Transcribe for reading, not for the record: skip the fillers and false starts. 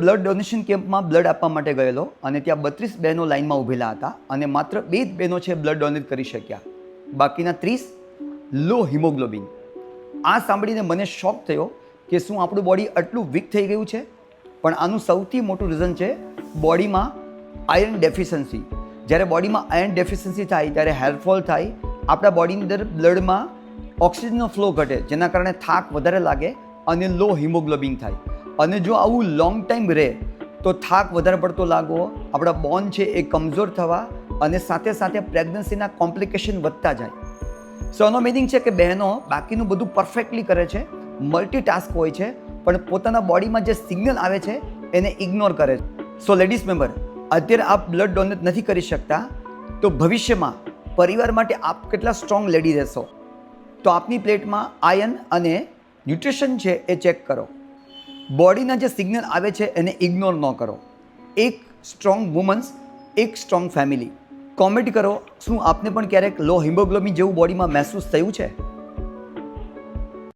Blood donation કેમ્પમાં blood આપવા માટે ગયેલો અને ત્યાં 32 બહેનો લાઇનમાં ઊભેલા હતા અને માત્ર 2 જ બહેનો છે બ્લડ ડોનેટ કરી શક્યા, બાકીના 30 લો હિમોગ્લોબિન. આ સાંભળીને મને શોક થયો કે શું આપણું બોડી આટલું વીક થઈ ગયું છે. પણ આનું સૌથી મોટું રીઝન છે બોડીમાં આયર્ન ડેફિશિયન્સી. જ્યારે બોડીમાં આયર્ન ડેફિશિયન્સી થાય ત્યારે હેરફોલ થાય, આપણા બોડીની અંદર બ્લડમાં ઓક્સિજનનો ફ્લો ઘટે, જેના કારણે થાક વધારે લાગે અને લો હિમોગ્લોબિન થાય. અને જો આવું લોંગ ટાઈમ રહે તો થાક વધારે પડતો લાગવો, આપણા બોન છે એ કમજોર થવા અને સાથે સાથે પ્રેગ્નન્સીના કોમ્પ્લિકેશન વધતા જાય. સો એનો મિનિંગ છે કે બહેનો બાકીનું બધું પરફેક્ટલી કરે છે, મલ્ટીટાસ્ક હોય છે, પણ પોતાના બોડીમાં જે સિગ્નલ આવે છે એને ઇગ્નોર કરે છે. સો લેડીઝ મેમ્બર, અત્યારે આપ બ્લડ ડોનેટ નથી કરી શકતા તો ભવિષ્યમાં પરિવાર માટે આપ કેટલા સ્ટ્રોંગ લેડી રહેશો. તો આપની પ્લેટમાં આયર્ન અને ન્યુટ્રિશન છે એ ચેક કરો. બોડીના જે સિગ્નલ આવે છે એને ઇગ્નોર ન કરો. એક સ્ટ્રોંગ વુમન્સ, એક સ્ટ્રોંગ ફેમિલી. કોમેન્ટ કરો, શું આપને પણ ક્યારેક લો હિમોગ્લોબિન જેવું બોડીમાં મહેસૂસ થયું છે?